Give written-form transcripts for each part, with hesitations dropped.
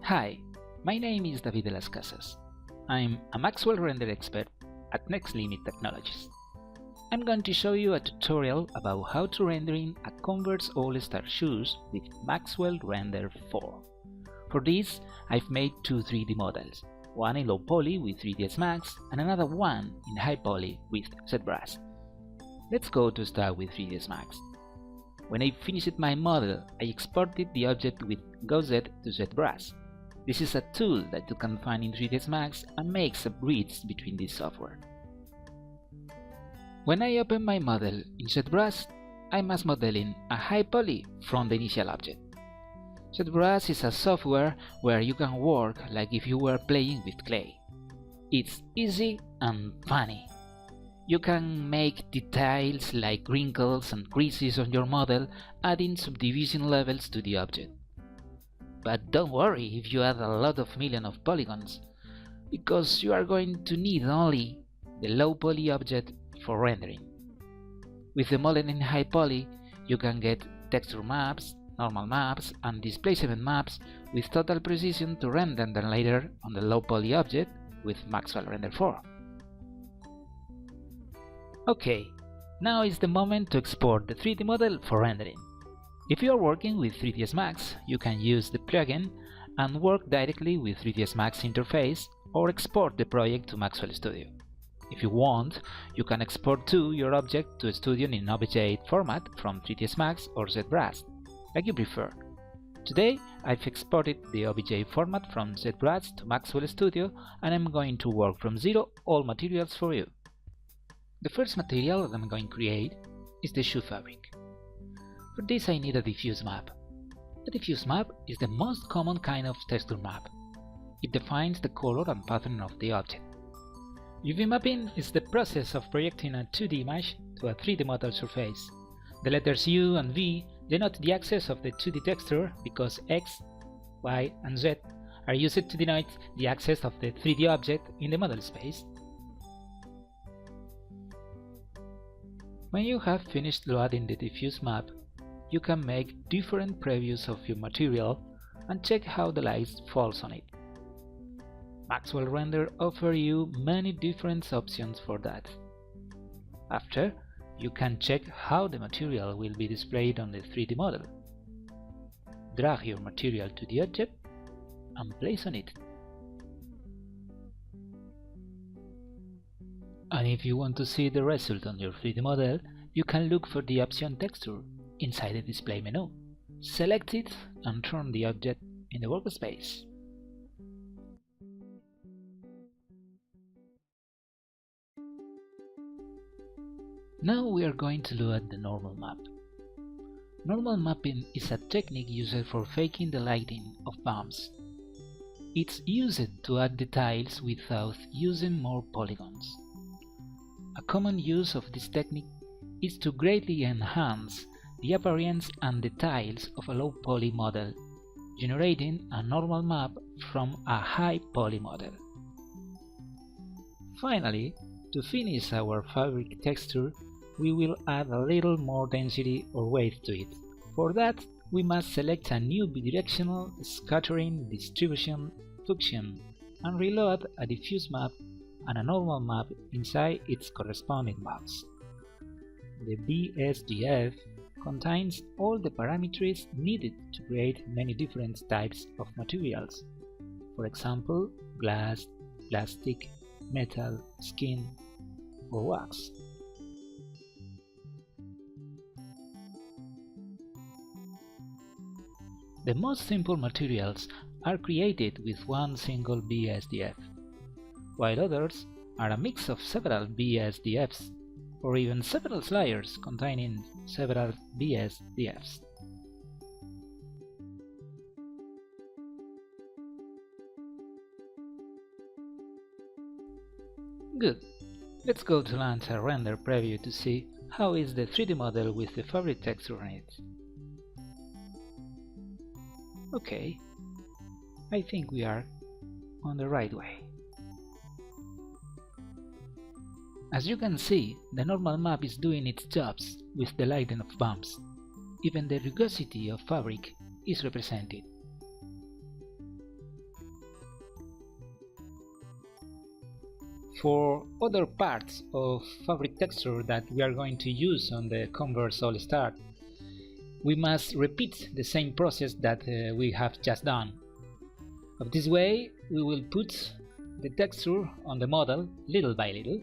Hi, my name is David de las Casas. I'm a Maxwell Render expert at Next Limit Technologies. I'm going to show you a tutorial about how to rendering a Converse All-Star shoes with Maxwell Render 4. For this, I've made two 3D models, one in low poly with 3ds Max and another one in high poly with ZBrush. Let's go to start with 3ds Max. When I finished my model, I exported the object with GoZ to ZBrush. This is a tool that you can find in 3ds Max and makes a bridge between this software. When I open my model in ZBrush, I must model in a high poly from the initial object. ZBrush is a software where you can work like if you were playing with clay. It's easy and funny. You can make details like wrinkles and creases on your model, adding subdivision levels to the object. But don't worry if you add a lot of millions of polygons, because you are going to need only the low poly object for rendering. With the model in high poly, you can get texture maps, normal maps, and displacement maps with total precision to render them later on the low poly object with Maxwell Render 4. Okay, now is the moment to export the 3D model for rendering. If you are working with 3ds Max, you can use the plugin and work directly with 3ds Max interface or export the project to Maxwell Studio. If you want, you can export too your object to Studio in OBJ format from 3ds Max or ZBrush, like you prefer. Today, I've exported the OBJ format from ZBrush to Maxwell Studio and I'm going to work from zero all materials for you. The first material that I'm going to create is the shoe fabric. For this I need a diffuse map. A diffuse map is the most common kind of texture map. It defines the color and pattern of the object. UV mapping is the process of projecting a 2D image to a 3D model surface. The letters U and V denote the axes of the 2D texture because X, Y, and Z are used to denote the axes of the 3D object in the model space. When you have finished loading the diffuse map, you can make different previews of your material and check how the light falls on it. Maxwell Render offers you many different options for that. After, you can check how the material will be displayed on the 3D model. Drag your material to the object and place on it. And if you want to see the result on your 3D model, you can look for the option texture inside the display menu. Select it and turn the object in the workspace. Now we are going to look at the normal map. Normal mapping is a technique used for faking the lighting of bumps. It's used to add details without using more polygons. A common use of this technique is to greatly enhance the appearance and details of a low poly model, generating a normal map from a high poly model. Finally, to finish our fabric texture, we will add a little more density or weight to it. For that, we must select a new bidirectional scattering distribution function and reload a diffuse map and a normal map inside its corresponding maps. The BSDF contains all the parameters needed to create many different types of materials. For example, glass, plastic, metal, skin, or wax. The most simple materials are created with one single BSDF, while others are a mix of several BSDFs, or even several layers containing several BSDFs. Good. Let's go to launch a render preview to see how is the 3D model with the fabric texture on it. Okay, I think we are on the right way. As you can see, the normal map is doing its jobs with the lighting of bumps. Even the rugosity of fabric is represented. For other parts of fabric texture that we are going to use on the Converse All-Star, we must repeat the same process that we have just done. Of this way, we will put the texture on the model little by little.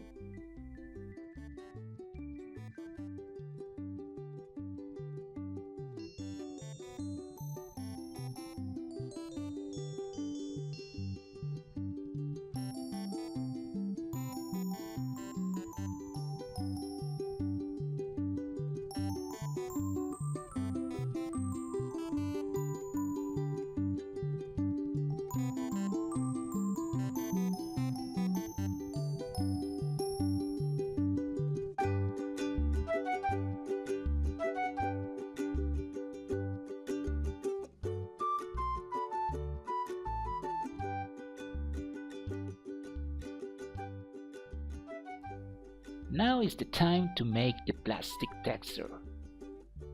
Now is the time to make the plastic texture.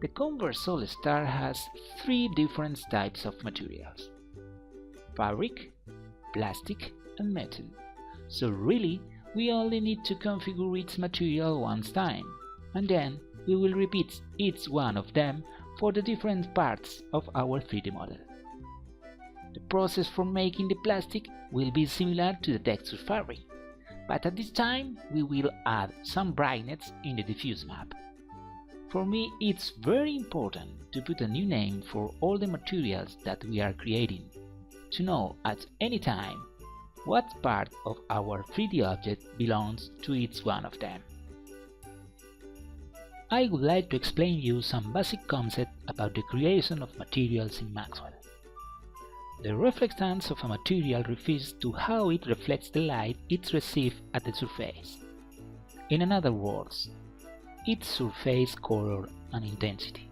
The Converse All-Star has 3 different types of materials: fabric, plastic and metal. So really, we only need to configure each material once time, and then we will repeat each one of them for the different parts of our 3D model. The process for making the plastic will be similar to the texture fabric, but at this time we will add some brightness in the diffuse map. For me, it's very important to put a new name for all the materials that we are creating, to know at any time what part of our 3D object belongs to each one of them. I would like to explain you some basic concepts about the creation of materials in Maxwell. The reflectance of a material refers to how it reflects the light it receives at the surface. In other words, its surface color and intensity.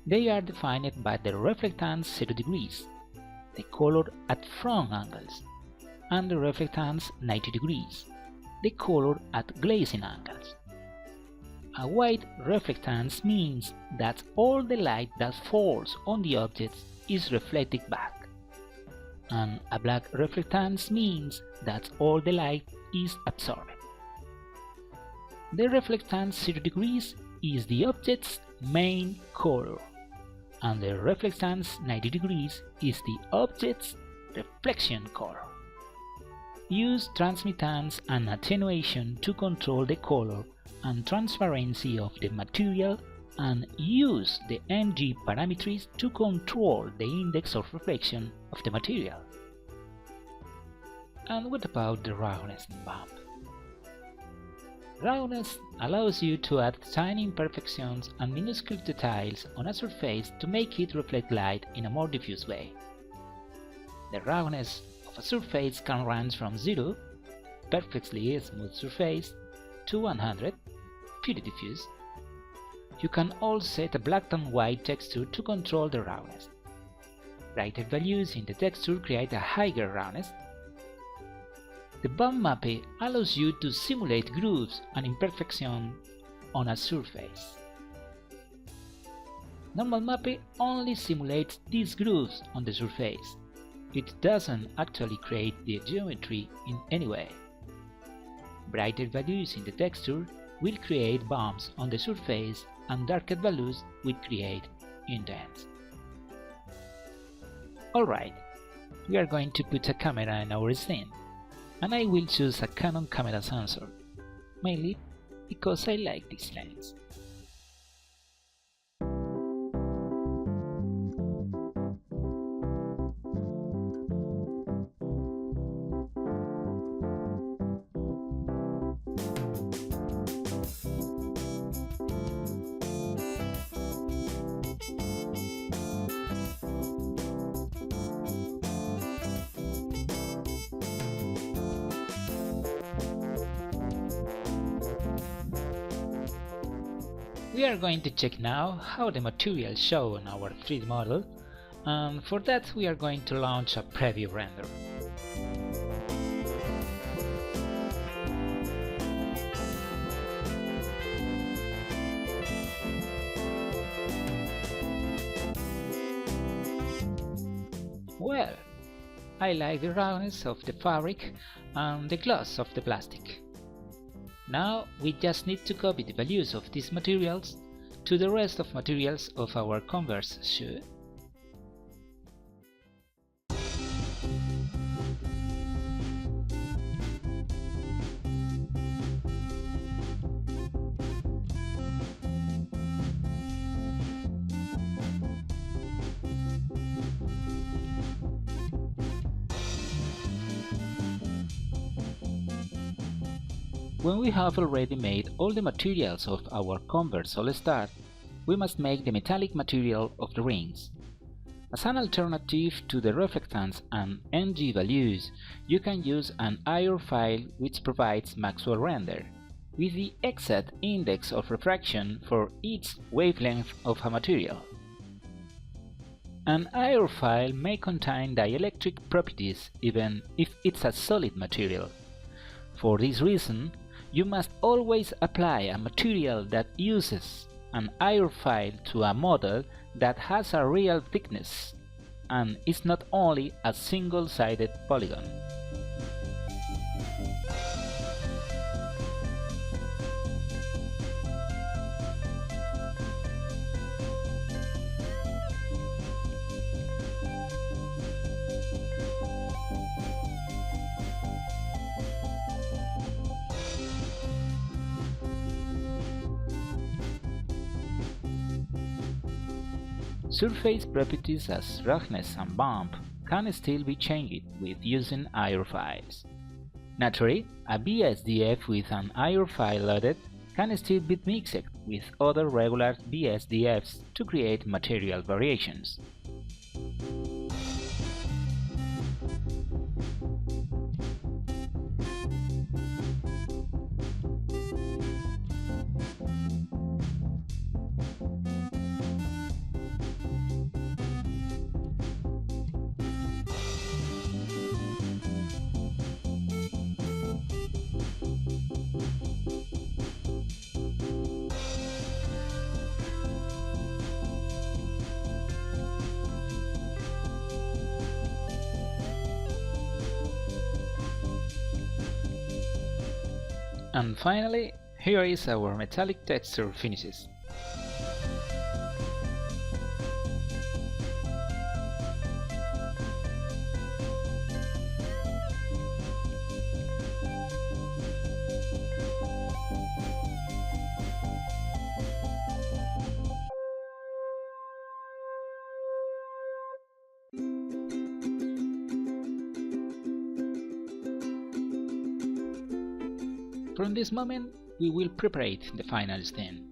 They are defined by the reflectance 0 degrees, the color at front angles, and the reflectance 90 degrees, the color at glazing angles. A white reflectance means that all the light that falls on the objects is reflected back, and a black reflectance means that all the light is absorbed. The reflectance 0 degrees is the object's main color, and the reflectance 90 degrees is the object's reflection color. Use transmittance and attenuation to control the color and transparency of the material, and use the NG parameters to control the index of reflection of the material. And what about the roughness bump? Roughness allows you to add tiny imperfections and minuscule details on a surface to make it reflect light in a more diffuse way. The roughness of a surface can range from 0, perfectly smooth surface, to 100, pure diffuse. You can also set a black and white texture to control the roughness. Brighter values in the texture create a higher roughness. The bump mapping allows you to simulate grooves and imperfections on a surface. Normal mapping only simulates these grooves on the surface. It doesn't actually create the geometry in any way. Brighter values in the texture will create bumps on the surface, and darker values will create indents. Alright, we are going to put a camera in our scene, and I will choose a Canon camera sensor, mainly because I like this lens. We are going to check now how the materials show on our 3D model, and for that we are going to launch a preview render. Well, I like the roughness of the fabric and the gloss of the plastic. Now we just need to copy the values of these materials to the rest of materials of our Converse shoe. When we have already made all the materials of our Converse All-Star, we must make the metallic material of the rings. As an alternative to the reflectance and NG values, you can use an IR file which provides Maxwell Render, with the exact index of refraction for each wavelength of a material. An IR file may contain dielectric properties even if it's a solid material. For this reason, you must always apply a material that uses an IR file to a model that has a real thickness and is not only a single-sided polygon. Surface properties as roughness and bump can still be changed with using IR files. Naturally, a BSDF with an IR file loaded can still be mixed with other regular BSDFs to create material variations. And finally, here is our metallic texture finishes. From this moment, we will prepare the final stain.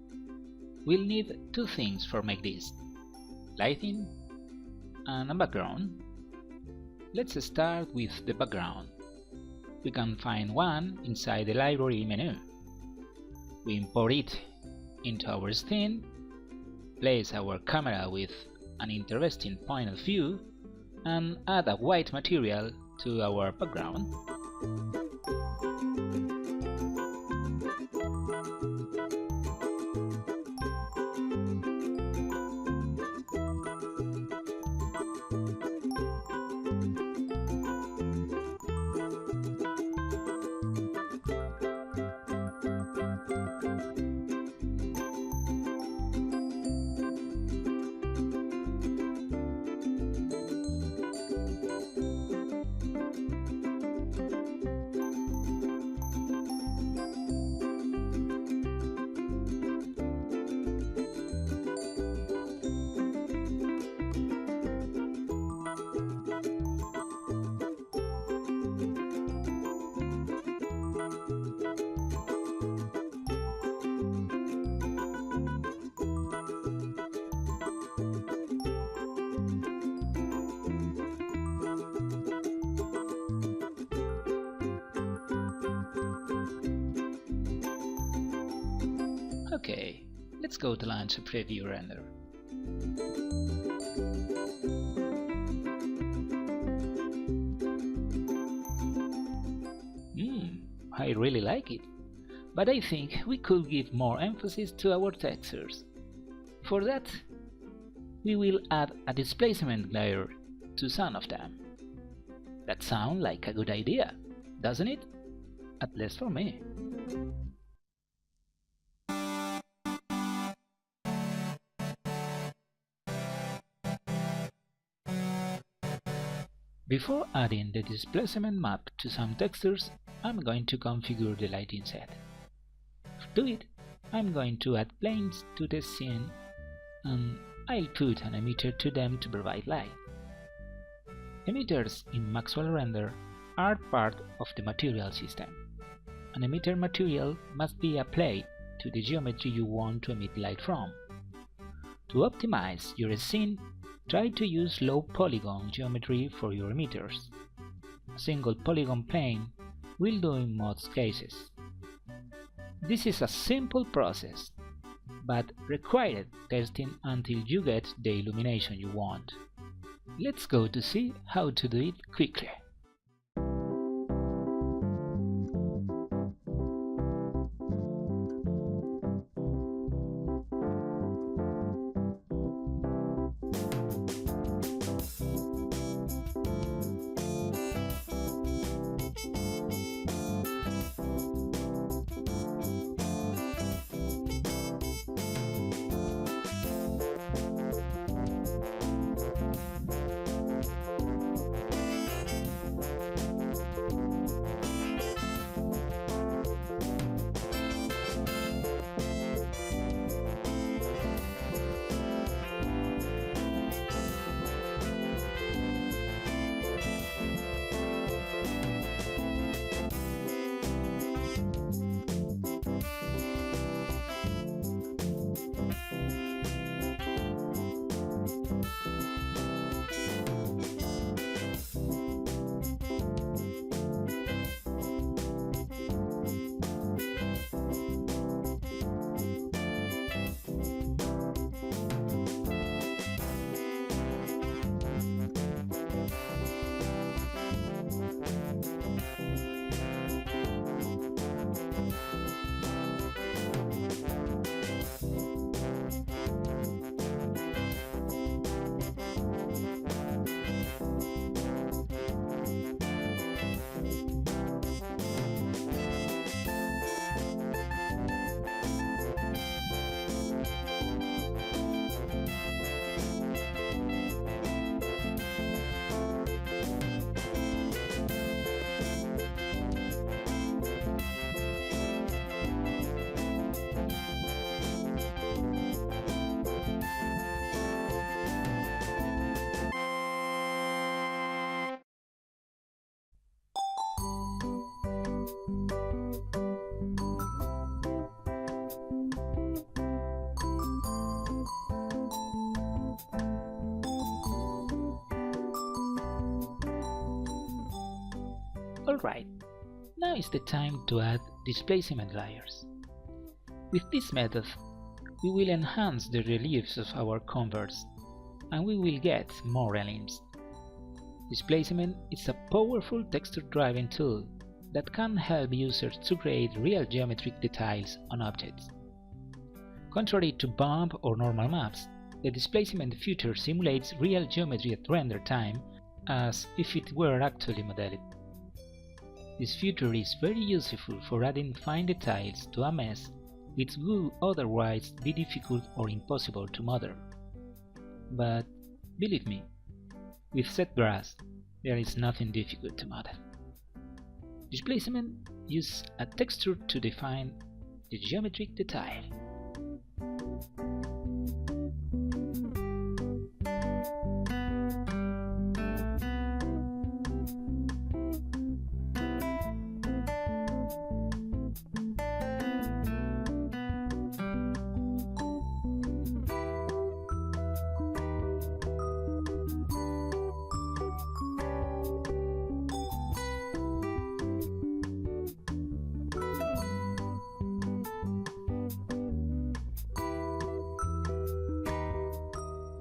We'll need two things for make this: lighting and a background. Let's start with the background. We can find one inside the library menu. We import it into our scene, place our camera with an interesting point of view, and add a white material to our background. Okay, let's go to launch a preview render. I really like it, but I think we could give more emphasis to our textures. For that, we will add a displacement layer to some of them. That sounds like a good idea, doesn't it? At least for me. Before adding the displacement map to some textures, I'm going to configure the lighting set. To do it, I'm going to add planes to the scene, and I'll put an emitter to them to provide light. Emitters in Maxwell Render are part of the material system. An emitter material must be applied to the geometry you want to emit light from. To optimize your scene, try to use low polygon geometry for your emitters. A single polygon plane will do in most cases. This is a simple process, but required testing until you get the illumination you want. Let's go to see how to do it quickly. Alright, now is the time to add displacement layers. With this method, we will enhance the reliefs of our Converse, and we will get more elements. Displacement is a powerful texture-driving tool that can help users to create real geometric details on objects. Contrary to bump or normal maps, the displacement feature simulates real geometry at render time as if it were actually modeled. This feature is very useful for adding fine details to a mess which would otherwise be difficult or impossible to model. But believe me, with ZBrush there is nothing difficult to model. Displacement uses a texture to define the geometric detail.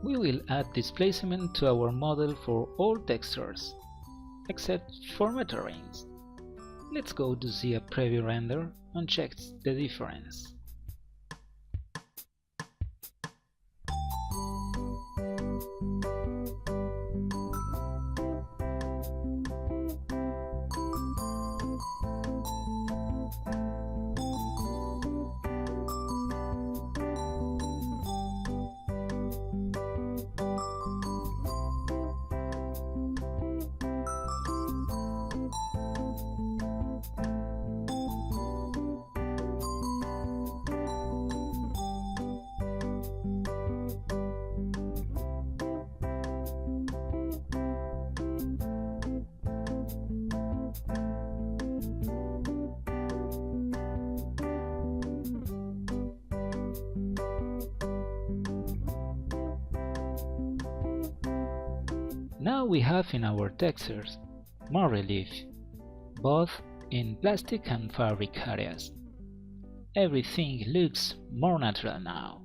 We will add displacement to our model for all textures, except for terrains. Let's go to see a preview render and check the difference. Now we have in our textures more relief, both in plastic and fabric areas. Everything looks more natural now.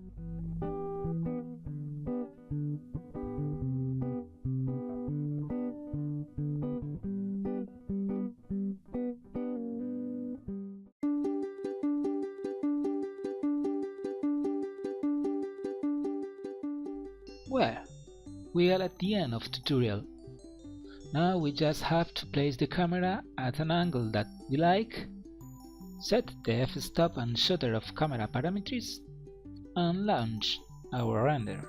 Well, we are at the end of the tutorial. Now we just have to place the camera at an angle that we like, set the f-stop and shutter of camera parameters, and launch our render.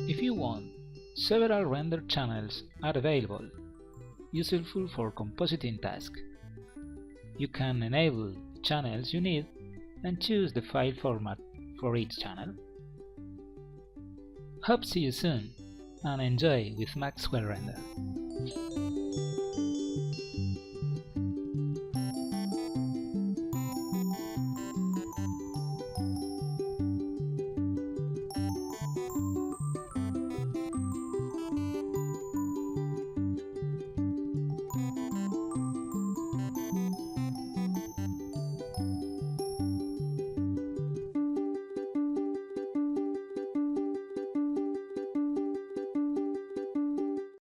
If you want, several render channels are available, useful for compositing tasks. You can enable the channels you need and choose the file format for each channel. Hope see you soon and enjoy with Maxwell Render.